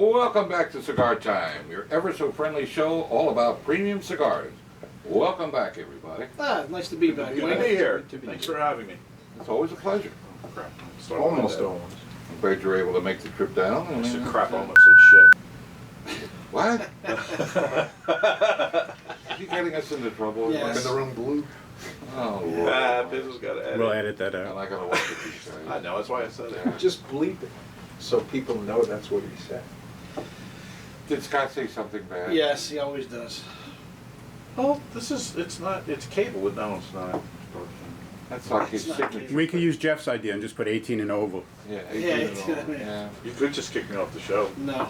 Welcome back to Cigar Time, your ever so friendly show all about premium cigars. Welcome back, everybody. Nice to be back. Good to be here. Thanks for having me. It's always a pleasure. Oh, crap. Almost almost. I'm glad you're able to make the trip down. I said crap, almost said shit. What? Is he getting us into trouble? Yes. I'm in the room blue. Oh, Lord. Ah, Bizzle's got to edit. We'll edit that And out. I gotta watch what you say. I know, that's why I said it. Just bleep it, so people know that's what he said. Did Scott say something bad? Yes, he always does. Well, it's cable. No, it's not. That's like his It's not signature. We could use Jeff's idea and just put 18 and over. Yeah, Yeah, 18 and all. yeah. Yeah. You could just kick me off the show. No.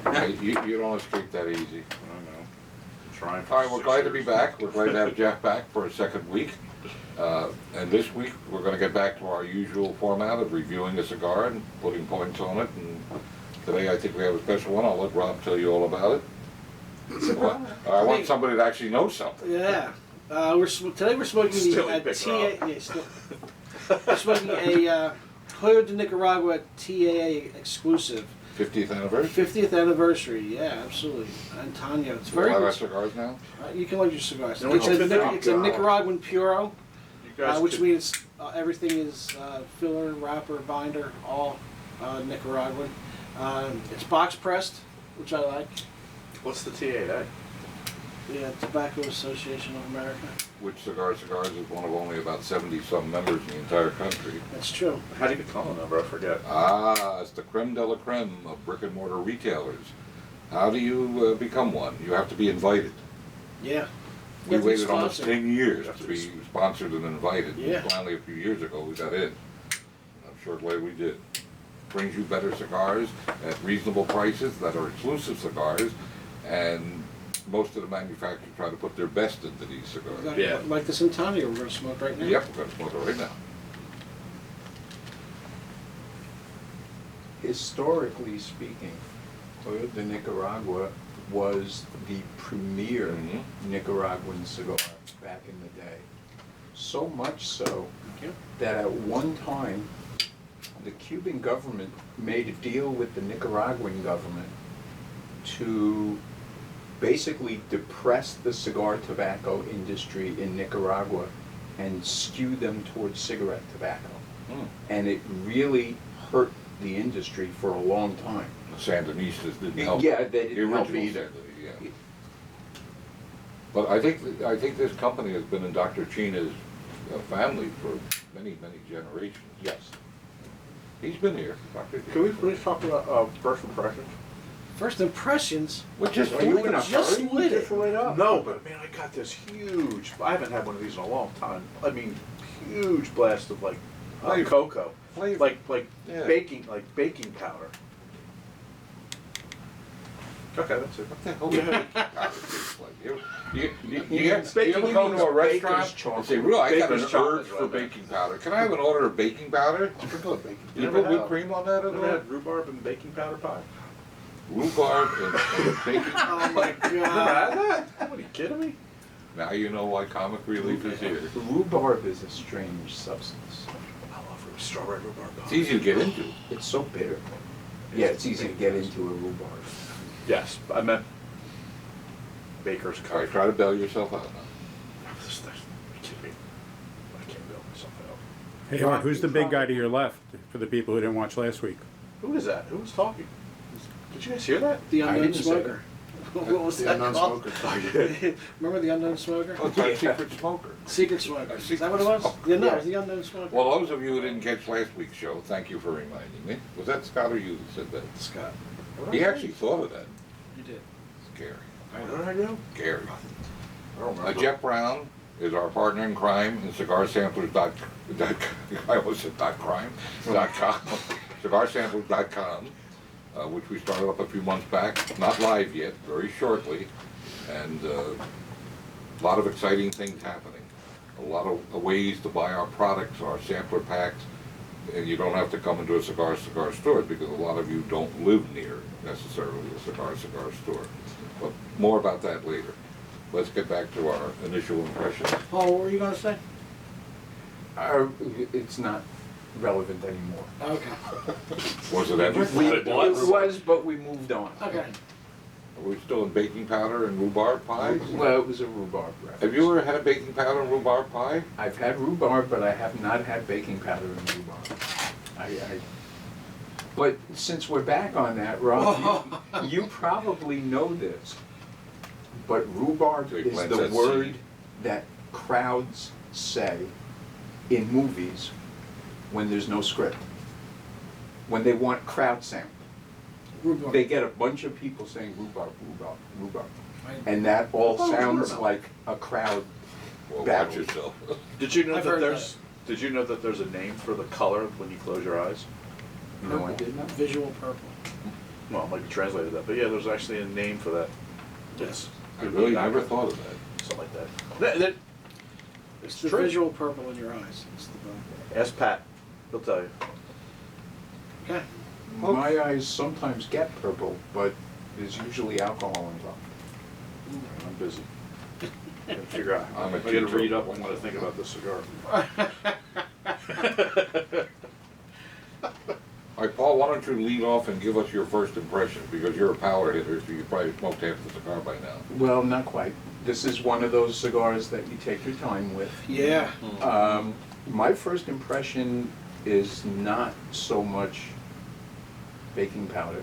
Yeah, you don't escape that easy. I know. I'm trying for All right, we're 6 glad to be years. back. We're glad to have Jeff back for a second week. And this week, we're going to get back to our usual format of reviewing a cigar and putting points on it. And today, I think we have a special one. I'll let Rob tell you all about it. I want somebody that actually knows something. Yeah. Today we're smoking Still a Big TAA. Rob. Yeah, still. We're smoking a Joya de Nicaragua TAA exclusive. 50th anniversary. 50th anniversary. Yeah, absolutely. Antano. It's very We have our good. cigars now. You can like your cigars. No, It's it's it's a Nicaraguan Puro, You guys which could- means everything is filler, wrapper, binder, all Nicaraguan. It's box pressed, which I like. What's the TAA? Yeah, Tobacco Association of America. Which Cigars is one of only about 70-some members in the entire country. That's true. How do you become a member? I forget. It's the creme de la creme of brick and mortar retailers. How do you become one? You have to be invited. Yeah. We You have to be waited almost sponsored. 10 years to be sponsored and invited. Yeah. And finally, a few years ago, we got in. I'm sure glad we did. Brings you better cigars at reasonable prices that are exclusive cigars, and most of the manufacturers try to put their best into these cigars. We got- Yeah. Like this Antano we're going to smoke right now. Yep, we're going to smoke it right now. Historically speaking, Joya de Nicaragua was the premier Mhm. Nicaraguan cigar back in the day. So much so Thank you. that at one time, the Cuban government made a deal with the Nicaraguan government to basically depress the cigar tobacco industry in Nicaragua and skew them towards cigarette tobacco. Mm. And it really hurt the industry for a long time. The Sandinistas didn't help. Yeah, they The didn't help original either. Sandinista, yeah. But I think this company has been in Dr. China's family for many generations. Yes. He's been here, Dr. Can we please talk about first impressions? First impressions. Well, just Are you in a Just hurry? lit it. Just lit up. No, but man, I got this huge. I haven't had one of these in a long time. I mean, huge blast of like Flavor. cocoa, Flavor. like Yeah. baking powder. Okay, that's it. What the hell does baking powder taste like? You Baking ever go to a baker's restaurant chocolate. and say, "Real, I got an Baker's chocolate urge is for what I meant. baking powder. Can I have an order of baking powder?" Sprinkle of baking. Did you Never put whipped have. cream on that at Never all? had rhubarb and baking powder pie. Rhubarb and baking. Oh my Never god. had that? What are you kidding me? Now you know why comic relief is here. Rhubarb is a strange substance. I love strawberry rhubarb pie. It's easy to get into. It's so bitter. Yeah, it's easy to get into a rhubarb. Yes, I meant baker's All right, try to bail yourself out now. This thing, you kidding me? I can't build myself out. Hey, Art, who's the big guy to your left, for the people who didn't watch last week? Who is that? Who was talking? Did you guys hear that? The I unknown didn't say smoker. What was that called? smoker. Remember the unknown smoker? Oh, it's our secret smoker. Secret smoker. Is Secret that what it was? smoker. Yeah, no, Yeah. it was the unknown smoker. Well, those of you who didn't catch last week's show, thank you for reminding me. Was that Scott or you that said that? Scott, He actually thought of that. you did. Scary. What did I do? Scary. I don't remember. Jeff Brown is our partner in crime in cigarsamplers.com. I almost said .crime. .com. Cigarsamplers.com, which we started up a few months back. Not live yet, very shortly. And a lot of exciting things happening. A lot of ways to buy our products, our sampler packs. And you don't have to come into a cigar store because a lot of you don't live near necessarily a cigar store. But more about that later. Let's get back to our initial impressions. Paul, what were you going to say? It's not relevant anymore. Okay. Was it ever? It was, but we moved on. Okay. Are we still in baking powder and rhubarb pies? Well, it was a rhubarb reference. Have you ever had a baking powder and rhubarb pie? I've had rhubarb, but I have not had baking powder and rhubarb. But since we're back on that, Rob, you probably know this, but rhubarb They is plant the that word seed. that crowds say in movies when there's no script. When they want crowd sound. Rhubarb. They get a bunch of people saying rhubarb, rhubarb, rhubarb. Right. And that all Oh, sounds watermelon. like a crowd Well, battle. watch yourself. Did you know I've that heard there's? Did you know that there's a name for the color when you close your eyes? No, I did not. Visual purple. Well, it might be translated that, but yeah, there's actually a name for that. It's I really never thought of that. something like that. It's the true. visual purple in your eyes. It's the bone. Ask Pat. He'll tell you. Okay. My eyes sometimes get purple, but there's usually alcohol involved. I'm busy. Gotta figure out. I'm a I gotta teacher. read up on what I think about this cigar. All right, Paul, why don't you lead off and give us your first impression, because you're a power hitter, so you probably smoked half the cigar by now. Well, not quite. This is one of those cigars that you take your time with. Yeah. My first impression is not so much baking powder.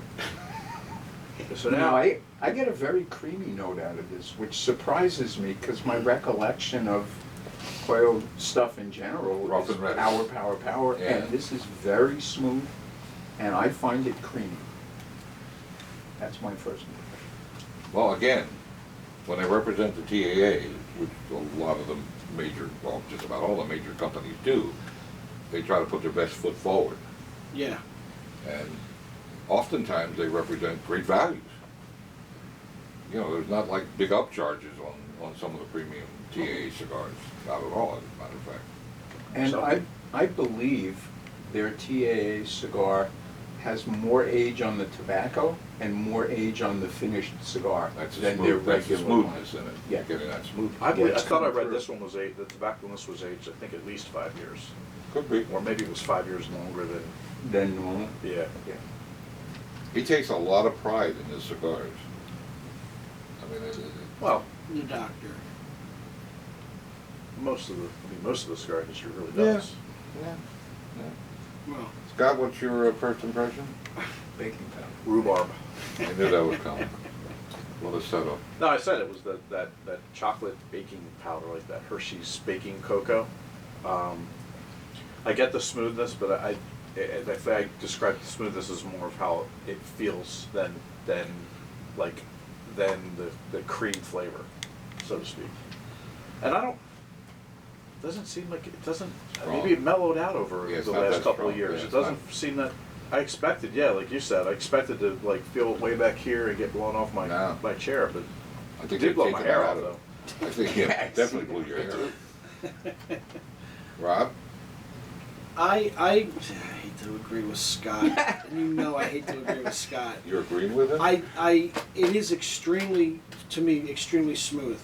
So No, now, I get a very creamy note out of this, which surprises me because my recollection of Quail stuff in general Rough is and ready. power, Yeah. and this is very smooth, and I find it creamy. That's my first impression. Well, again, when I represent the TAA, which a lot of the major, well, just about all the major companies do, they try to put their best foot forward. Yeah. And oftentimes they represent great values. You know, there's not like big upcharges on some of the premium TAA cigars, not at all, as a matter of fact. And So- I believe their TAA cigar has more age on the tobacco and more age on the finished cigar That's the than their that's the regular one. smoothness in it, Yeah. getting that smoothness. I believe, I it's thought I coming read through. this one was the tobacco in this was aged, I think at least 5 years. Could be. Or maybe it was 5 years longer than, Than normal. yeah. Yeah. He takes a lot of pride in his cigars. I mean, Well, The doctor. most of the cigar industry really Yeah. does. Well, Scott, what's your first impression? Baking powder. Rhubarb. I knew that was coming. What a setup. No, I said it was that chocolate baking powder, like that Hershey's baking cocoa. I get the smoothness, but I think I describe the smoothness as more of how it feels than the cream flavor, so to speak. And doesn't seem like it doesn't. Strong. Maybe it mellowed out over Yeah, it's the not last that couple of strong. years. Yeah, It it's doesn't seem that. I expected, yeah, like you said, I expected to like feel it way back here and get blown off my No. my chair, but I it think did they've blow my taken hair that off out though. of. I think yeah, definitely blew your hair. Rob? I hate to agree with Scott. And you know I hate to agree with Scott. You're agreeing with him? It is extremely, to me, extremely smooth.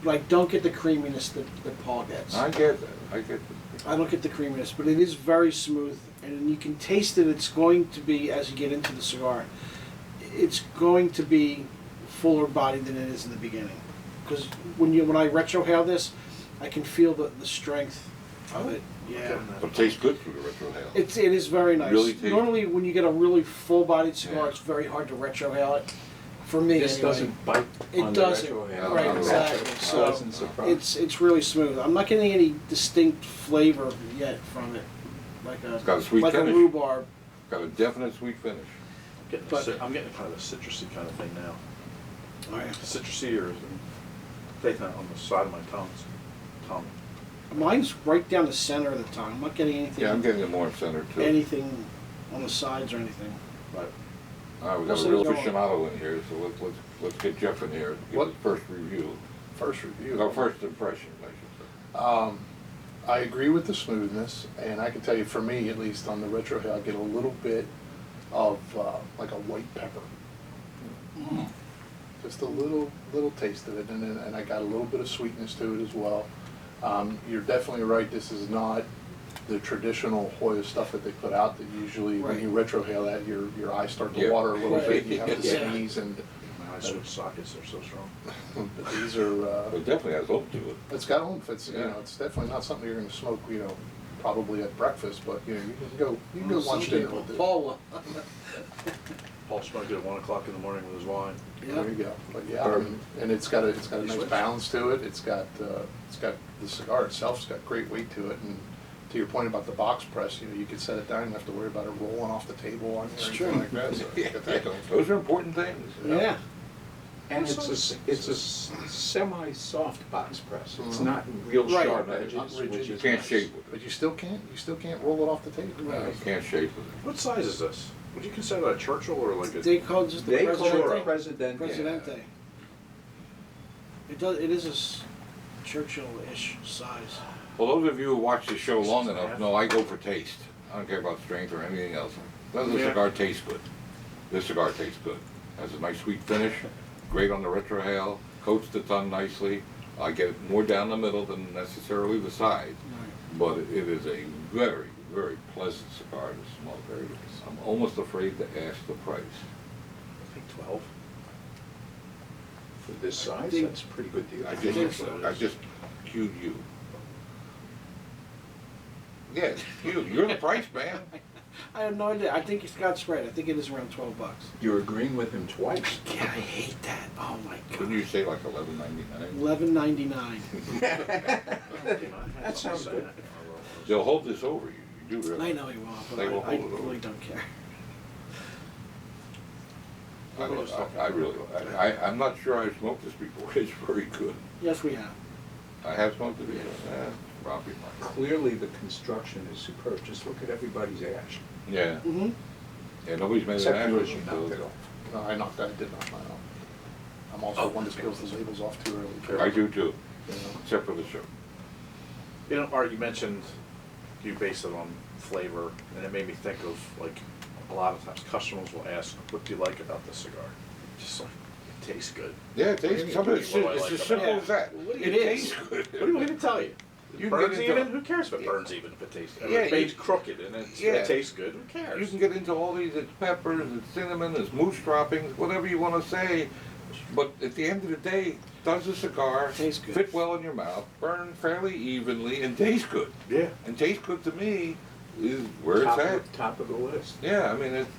Like, don't get the creaminess that Paul gets. I get that. I get that. I don't get the creaminess, but it is very smooth, and you can taste it. It's going to be, as you get into the cigar, it's going to be fuller bodied than it is in the beginning. Because when I retrohale this, I can feel the strength of it. Yeah. But it tastes good through the retrohale. It is very nice. Really tasty. Normally, when you get a really full-bodied cigar, Yeah. it's very hard to retrohale it. For me, This anyway. doesn't bite It on the doesn't. retrohale. Right, not at all. exactly. It So doesn't surprise. it's really smooth. I'm not getting any distinct flavor yet from it, like It's got a sweet like finish. a rhubarb. Got a definite sweet finish. I'm getting kind of a citrusy kind of thing now. Oh, yeah. Citrusy or taking that on the side of my tongue. Mine's right down the center of the tongue. I'm not getting anything. Yeah, I'm getting it more center too. anything on the sides or anything. But All right, we got We'll a real see what's going on. aficionado in here, so let's get Jeff in here. Give What? his first review. First review. No, first impression, I should say. I agree with the smoothness, and I can tell you, for me at least, on the retrohale, I get a little bit of like a white pepper. Just a little taste of it, and I got a little bit of sweetness to it as well. You're definitely right. This is not the traditional Hoya stuff that they put out, that usually when Right. you retrohale that, your eyes start to Yeah. water a little bit, and you have to Yeah. sneeze, and My eye switch sockets are so strong. but these are, It definitely has hope to it. it's got oomph. It's, you Yeah. know, it's definitely not something you're gonna smoke, you know, probably at breakfast, but, you know, you can go Some lunch, dinner people, with it. Paul, Paul smoked it at 1 o'clock in the morning with his wine. yeah, There you go. But yeah, I mean, and it's got a You nice switch? balance to it. It's got the cigar itself's got great weight to it. And to your point about the box press, you know, you could set it down, you don't have to worry about it rolling off the table on you or It's anything true. like that. So you get that going. Those are important things. yeah. And it's a semi-soft box press. It's Mhm. not real Right. sharp Right, edges, not rigid. which You is can't nice. shape with But you still can't roll it off the table. it. You can't shape with it. What size is this? Would you consider that a Churchill or like a? They call it just the They call it Presidente. Presidente. Presidente. It is a Churchill-ish size. Well, those of you who watch the show long enough know I go for taste. I don't care about strength or anything else. Does the Yeah. cigar taste good? This cigar tastes good. Has a nice sweet finish, great on the retrohale, coats the tongue nicely. I get it more down the middle than necessarily the sides, but it is a very, very pleasant cigar to smoke. I'm almost afraid to ask the price. I think 12. For this size, think- that's a pretty good deal. I think so. just cued you. Yeah, you're the price man. I have no idea. I think it's got spread. I think it is around $12. You're agreeing with him twice. Yeah, I hate that. Oh my Couldn't you say like $11.99? $11.99. That sounds good. They'll hold this over you. You do I realize. know you will, They will but I hold it over. really don't care. I'm not sure I've smoked this before. It's very good. Yes, we have. I have smoked it before. Probably not. Clearly, the construction is superb. Just look at everybody's ash. Yeah, Mm-hmm. yeah, nobody's made an Except ash yours, with you it, knocked so- it off. No, I did not. No. I'm also one that peels the labels off too early. I do too, You know. except for the show. You know, Art, you mentioned you base it on flavor, and it made me think of like a lot of times customers will ask, "What do you like about the cigar?" Just like it tastes good. Yeah, it tastes, What do you mean, it's what do I as like simple about as that. What do It you- tastes good. What do you want me to tell you? You It can burns get into- even? Who cares if it burns even if it tastes? If Yeah, it's made you- crooked and Yeah. it tastes good. Who cares? You can get into all these, it's peppers, it's cinnamon, it's moose droppings, whatever you want to say. But at the end of the day, does the cigar Tastes good. fit well in your mouth, burn fairly evenly, and taste good? Yeah. And taste good to me is where it's at. Top of the list. Yeah, I mean, it's,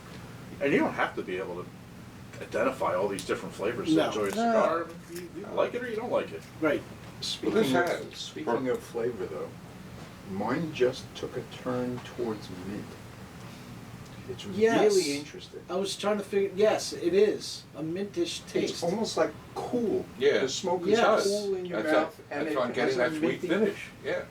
And you don't have to be able to identify all these different flavors to No. enjoy a No. cigar. You like it or you don't like it. Right. Speaking of flavor, though, mine just took a turn towards mint. It's Yes. really interesting. I was trying to figure. Yes, it is a mintish It's taste. almost like cool. Yeah. The smoke is Yes. cool in your that's mouth, it. and That's it why I'm getting has that a sweet minty finish, yeah.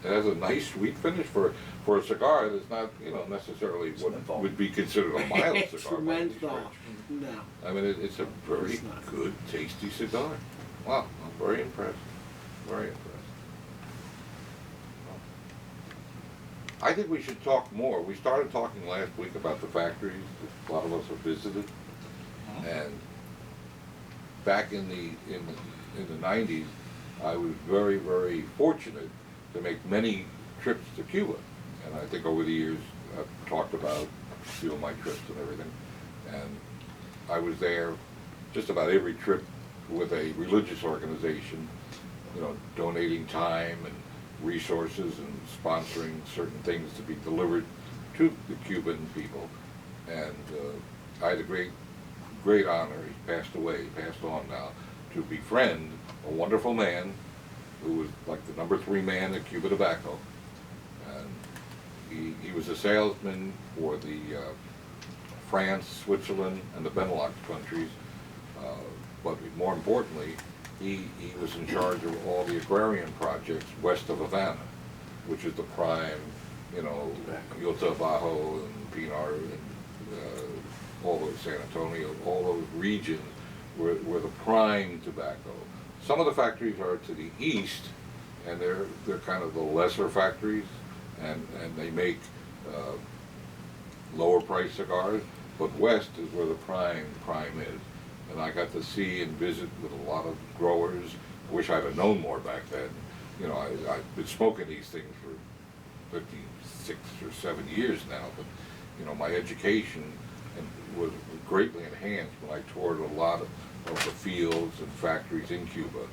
It has a nice sweet finish for a cigar that's not, necessarily what menthol. would be considered a mild It's cigar. by any menthol. stretch. No. I mean, it's a very It's not. good, tasty cigar. Wow, I'm very impressed, very impressed. I think we should talk more. We started talking last week about the factories that a lot of us have visited. And back in the 90s, I was very, very fortunate to make many trips to Cuba. And I think over the years, I've talked about a few of my trips and everything. And I was there just about every trip with a religious organization, donating time and resources and sponsoring certain things to be delivered to the Cuban people. And I had a great honor, he passed away, he passed on now, to befriend a wonderful man who was like the number 3 man at Cuba Tobacco. And he was a salesman for the France, Switzerland, and the Benelux countries. But more importantly, he was in charge of all the agrarian projects west of Havana, which is the prime, Yota Bajo and Pinar and all those, San Antonio, all those regions were the prime tobacco. Some of the factories are to the east, and they're kind of the lesser factories, and they make lower price cigars, but west is where the prime is. And I got to see and visit with a lot of growers. Wish I'd have known more back then. I've been smoking these things for 56 or 7 years now, but, you know, my education was greatly enhanced when I toured a lot of the fields and factories in Cuba,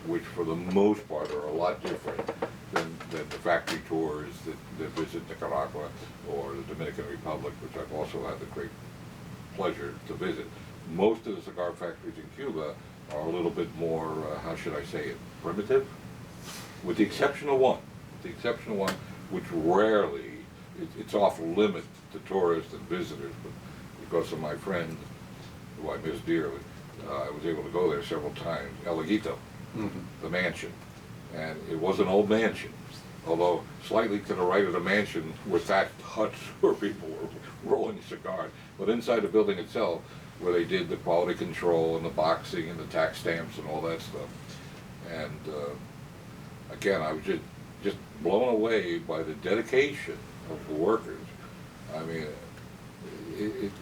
which for the most part are a lot different than the factory tours that visit Nicaragua or the Dominican Republic, which I've also had the great pleasure to visit. Most of the cigar factories in Cuba are a little bit more, how should I say it, primitive? With the exception of one. Which rarely, it's off limit to tourists and visitors, but because of my friend, who I miss dearly, I was able to go there several times, El Higuito, the mansion. And it was an old mansion, although slightly to the right of the mansion were thatched huts where people were rolling cigars. But inside the building itself, where they did the quality control and the boxing and the tax stamps and all that stuff. And again, I was just blown away by the dedication of the workers. I mean, it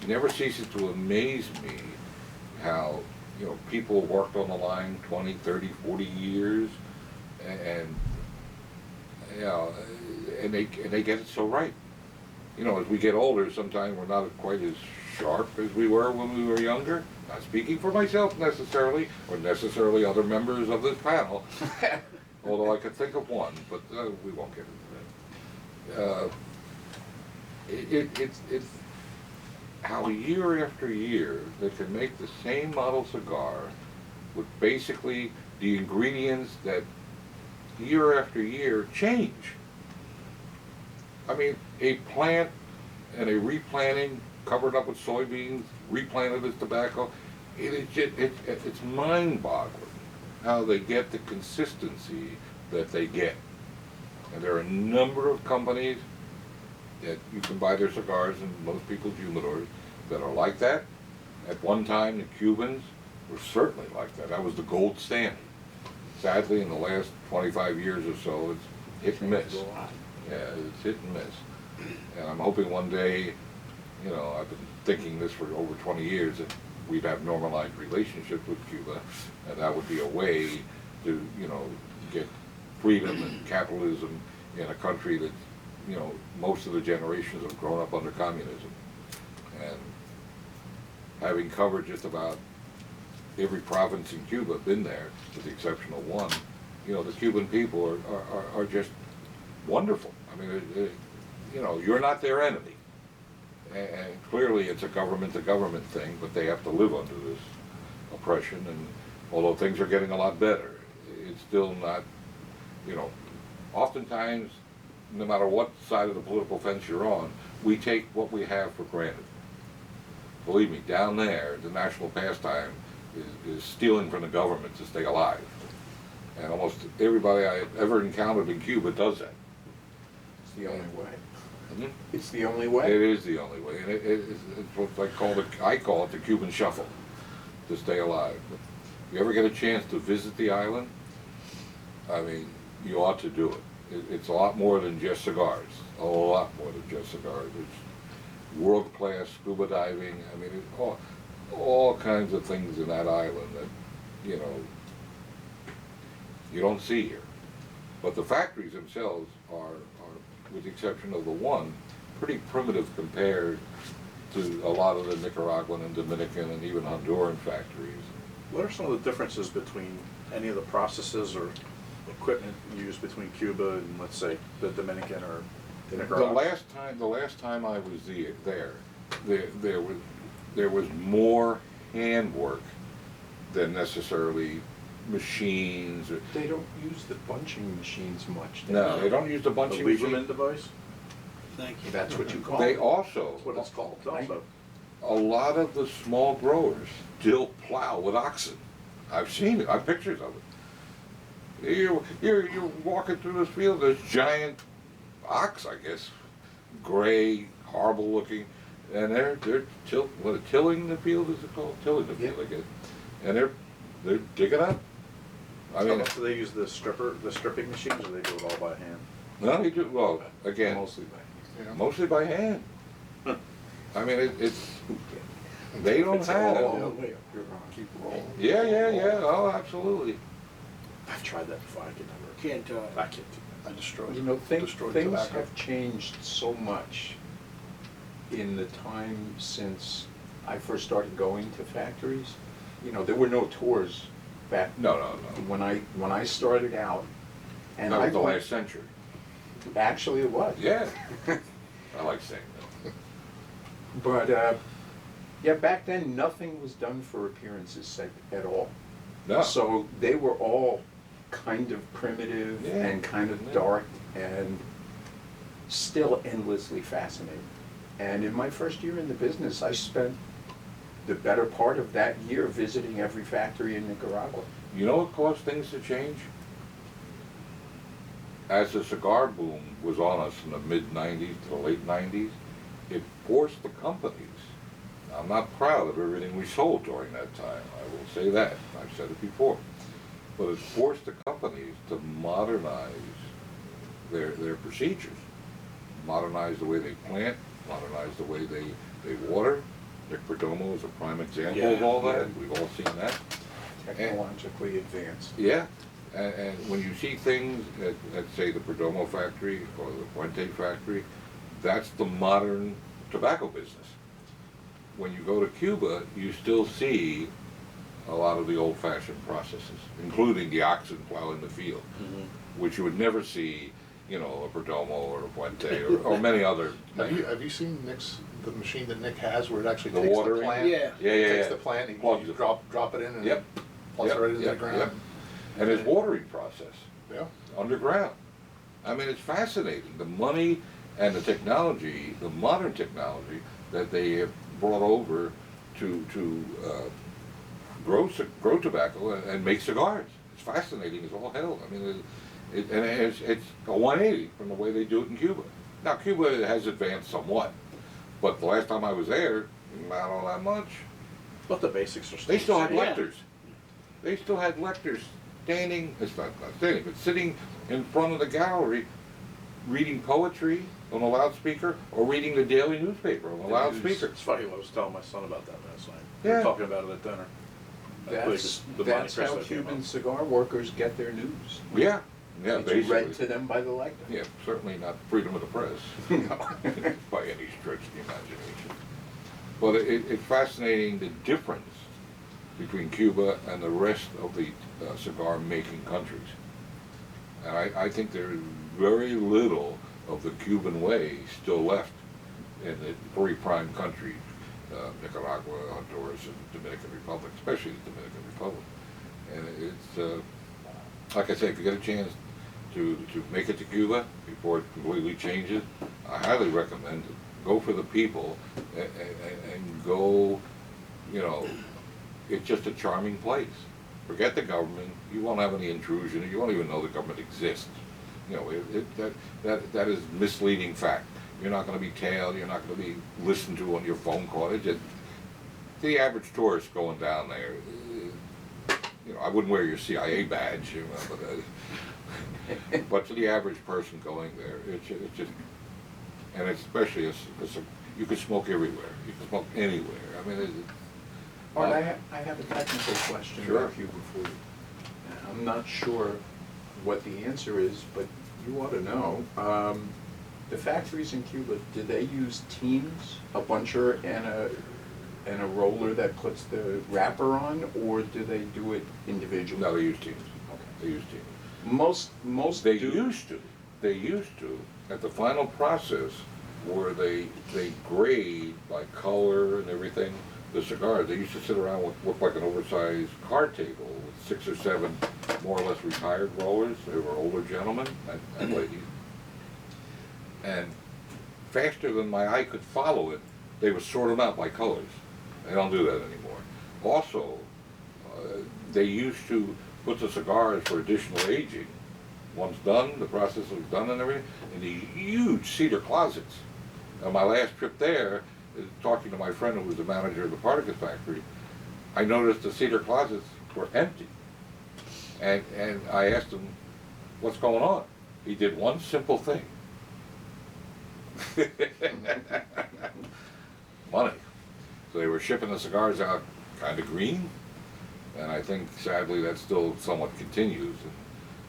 never ceases to amaze me how, you know, people worked on the line 20, 30, 40 years, and you know, and they get it so right. You know, as we get older, sometimes we're not quite as sharp as we were when we were younger. Not speaking for myself necessarily, or necessarily other members of this panel, although I could think of one, but we won't get into that. It's how year after year they can make the same model cigar with basically the ingredients that year after year change. I mean, a plant and a replanting covered up with soybeans, replanted as tobacco, it's mind-boggling how they get the consistency that they get. And there are a number of companies that you can buy their cigars in most people's humidors that are like that. At one time, the Cubans were certainly like that. That was the gold standard. Sadly, in the last 25 years or so, it's hit and miss. Yeah, it's hit and miss. And I'm hoping one day, you know, I've been thinking this for over 20 years, that we'd have normalized relationships with Cuba, and that would be a way to, you know, get freedom and capitalism in a country that, you know, most of the generations have grown up under communism. And having covered just about every province in Cuba, been there, with the exception of one, you know, the Cuban people are just wonderful. I mean, you know, you're not their enemy. And clearly it's a government-to-government thing, but they have to live under this oppression, and although things are getting a lot better, it's still not, you know, oftentimes, no matter what side of the political fence you're on, we take what we have for granted. Believe me, down there, the national pastime is stealing from the government to stay alive. And almost everybody I've ever encountered in Cuba does that. It's the only way. Hmm? It's the only way. It is the only way, and it's what I call it the Cuban shuffle, to stay alive. But if you ever get a chance to visit the island, I mean, you ought to do it. It's a lot more than just cigars, a lot more than just cigars. It's world-class scuba diving. I mean, it's all kinds of things in that island that, you know, you don't see here. But the factories themselves are, with the exception of the one, pretty primitive compared to a lot of the Nicaraguan and Dominican and even Honduran factories. What are some of the differences between any of the processes or equipment used between Cuba and, let's say, the Dominican or Nicaragua? The last time I was there was more handwork than necessarily machines. They don't use the bunching machines much. No, they don't use the The bunching machine. Lieberman device? Thank you. That's what you call They it. also, That's what it's called also. a lot of the small growers still plow with oxen. I've seen it, I've pictures of it. You're walking through this field, there's giant ox, I guess, gray, horrible looking, and they're tilling the field, is it called? Tilling the field, I guess. And they're digging up. I mean, Do they use the stripping machines, or they do it all by hand? no, they do, well, again, Mostly by hand. mostly by hand. I mean, it's, they don't It's all have. the way up here, keep rolling. Yeah, oh, absolutely. I've tried that before, I can never, Can't do it. I can't do I destroyed, You know, destroyed things tobacco. have changed so much in the time since I first started going to factories. You know, there were no tours back No. when I started out. And That I was the went- last century. Actually, it was. Yeah. I like saying that. But, yeah, back then, nothing was done for appearance's sake at all. No. So they were all kind of primitive Yeah. and kind of Yeah. dark and still endlessly fascinating. And in my first year in the business, I spent the better part of that year visiting every factory in Nicaragua. You know what caused things to change? As the cigar boom was on us in the mid-90s to the late 90s, it forced the companies. I'm not proud of everything we sold during that time, I will say that, I've said it before. But it forced the companies to modernize their procedures, modernize the way they plant, modernize the way they water. Nick Perdomo is a prime example of all that, Yeah. we've all seen that. Technologically advanced. Yeah, and when you see things at say the Perdomo factory or the Puente factory, that's the modern tobacco business. When you go to Cuba, you still see a lot of the old-fashioned processes, including the oxen plowing the field, which you would never see, you know, a Perdomo or a Puente or many other. Have you seen the machine that Nick has where it actually The takes the watering? plant? Yeah. Takes the plant and Plugs you it. drop it in and Yep. plugs it right into the Yep, ground. yep. And his watering process. Yeah. Underground. I mean, it's fascinating. The money and the technology, the modern technology that they have brought over to grow tobacco and make cigars. It's fascinating as all hell. I mean, it's a 180 from the way they do it in Cuba. Now, Cuba has advanced somewhat, but the last time I was there, not all that much. But the basics are still. They still the had same. lectors. They still had lectors standing, it's not standing, but sitting in front of the gallery, reading poetry on a loudspeaker or reading the daily newspaper on a loudspeaker. It's funny, I was telling my son about that last night. We Yeah. were talking about it at dinner. That's The Monte how Cristo came Cuban up. cigar workers get their news. Yeah, yeah, It's read to basically. them by the lector. Yeah, certainly not freedom of the press No. by any stretch of the imagination. But it's fascinating the difference between Cuba and the rest of the cigar-making countries. And I think there's very little of the Cuban way still left in the three prime countries, Nicaragua, Honduras, and Dominican Republic, especially the Dominican Republic. And it's, like I say, if you get a chance to make it to Cuba before it completely changes, I highly recommend it. Go for the people and go, you know, it's just a charming place. Forget the government, you won't have any intrusion, you won't even know the government exists. You know, that is misleading fact. You're not gonna be tailed, you're not gonna be listened to on your phone call. It's just, the average tourist going down there, you know, I wouldn't wear your CIA badge, you know, but to the average person going there, it's just, and especially as you can smoke everywhere, you can smoke anywhere. I mean, Art, I have a technical question Sure. about Cuba for you. I'm not sure what the answer is, but you ought to know. The factories in Cuba, do they use teams, a buncher and a roller that puts the wrapper on, or do they do it individually? no, they use teams. Okay. They use teams. Most They do. used to, at the final process, where they grade by color and everything, the cigars, they used to sit around with, looked like an oversized card table with 6 or 7 more or less retired rollers. They were older gentlemen and ladies. And faster than my eye could follow it, they would sort them out by colors. They don't do that anymore. Also, they used to put the cigars for additional aging. Once done, the process was done and everything, in these huge cedar closets. On my last trip there, talking to my friend who was the manager of the Partagas factory, I noticed the cedar closets were empty. And I asked him, what's going on? He did one simple thing. Money. So they were shipping the cigars out kind of green, And I think sadly that still somewhat continues.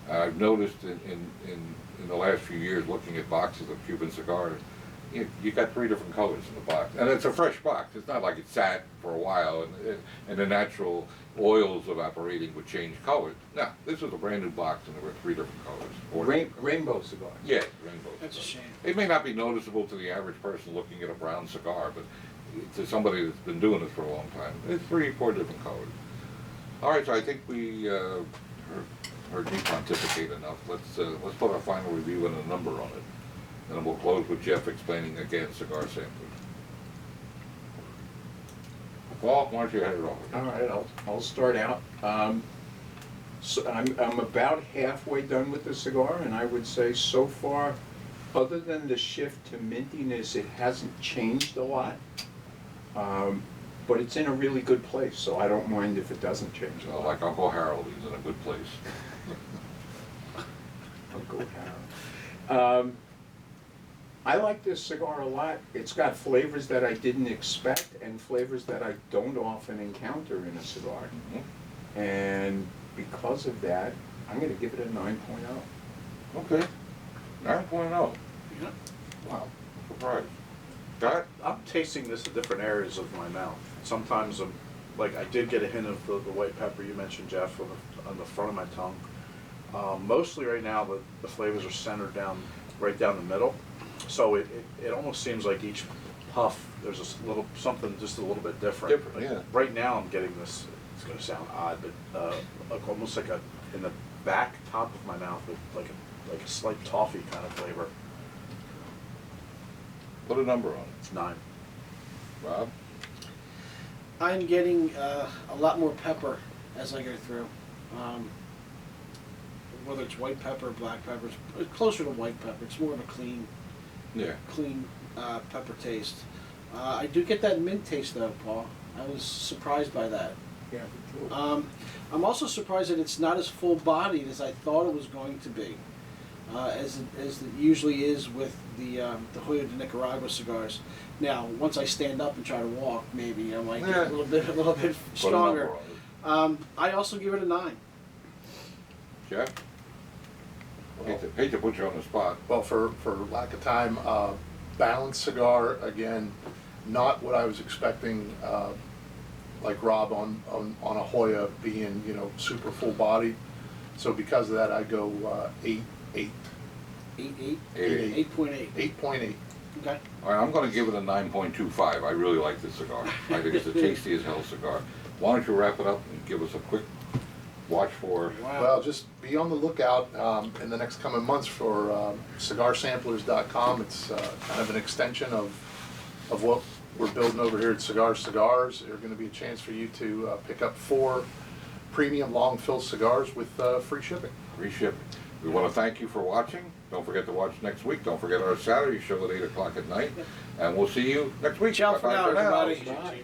And I've noticed in the last few years looking at boxes of Cuban cigars, you got 3 different colors in the box. And it's a fresh box. It's not like it sat for a while and the natural oils evaporating would change colors. No, this was a brand new box and there were 3 different colors. Rainbow cigar. Yeah, rainbow. That's a cigar. shame. It may not be noticeable to the average person looking at a brown cigar, but to somebody that's been doing this for a long time, it's 3 or 4 different colors. All right, so I think we heard you pontificate enough. Let's put our final review and a number on it. And then we'll close with Jeff explaining again cigar samplers. Paul, why don't you head it off? All right, I'll start out. So I'm about halfway done with the cigar, and I would say so far, other than the shift to mintiness, it hasn't changed a lot. But it's in a really good place, so I don't mind if it doesn't change a lot. Like Uncle Harold, he's in a good place. Uncle Harold. I like this cigar a lot. It's got flavors that I didn't expect and flavors that I don't often encounter in a cigar. Mm-hmm. And because of that, I'm going to give it a 9.0. Okay. 9.0. Yeah. Wow. Surprised. Got it? I'm tasting this in different areas of my mouth. Sometimes like I did get a hint of the white pepper you mentioned, Jeff, on the front of my tongue. Mostly right now the flavors are centered right down the middle. So it almost seems like each puff there's something just a little bit different. Different, yeah. Right now I'm getting this. It's going to sound odd, but almost like in the back top of my mouth, like a slight toffee kind of flavor. Put a number on it. It's 9. Rob? I'm getting a lot more pepper as I go through. Whether it's white pepper or black pepper, it's closer to white pepper. It's more of a clean Yeah. pepper taste. I do get that mint taste though, Paul. I was surprised by that. Yeah, I'm also surprised that it's not as full-bodied as I thought it was going to be, as it usually is with the Joya de Nicaragua cigars. Now, once I stand up and try to walk, maybe I might get a little bit Put a number stronger. on it. I also give it a 9. Jeff? Hate to put you on the spot. Well, for lack of time, balanced cigar, again, not what I was expecting, like Rob on a Hoya being, super full bodied. So because of that, I go 8.8. 8.8. 8.8. 8.8. Okay. All right, I'm going to give it a 9.25. I really like this cigar. I think it's a tasty as hell cigar. Why don't you wrap it up and give us a quick watch for... Wow. Well, just be on the lookout in the next coming months for CigarSamplers.com. It's kind of an extension of what we're building over here at Cigars. There's going to be a chance for you to pick up 4 premium long fill cigars with free shipping. Free shipping. We want to thank you for watching. Don't forget to watch next week. Don't forget our Saturday show at 8 o'clock at night. And we'll see you next week. Ciao for Bye-bye now, everybody. Bye.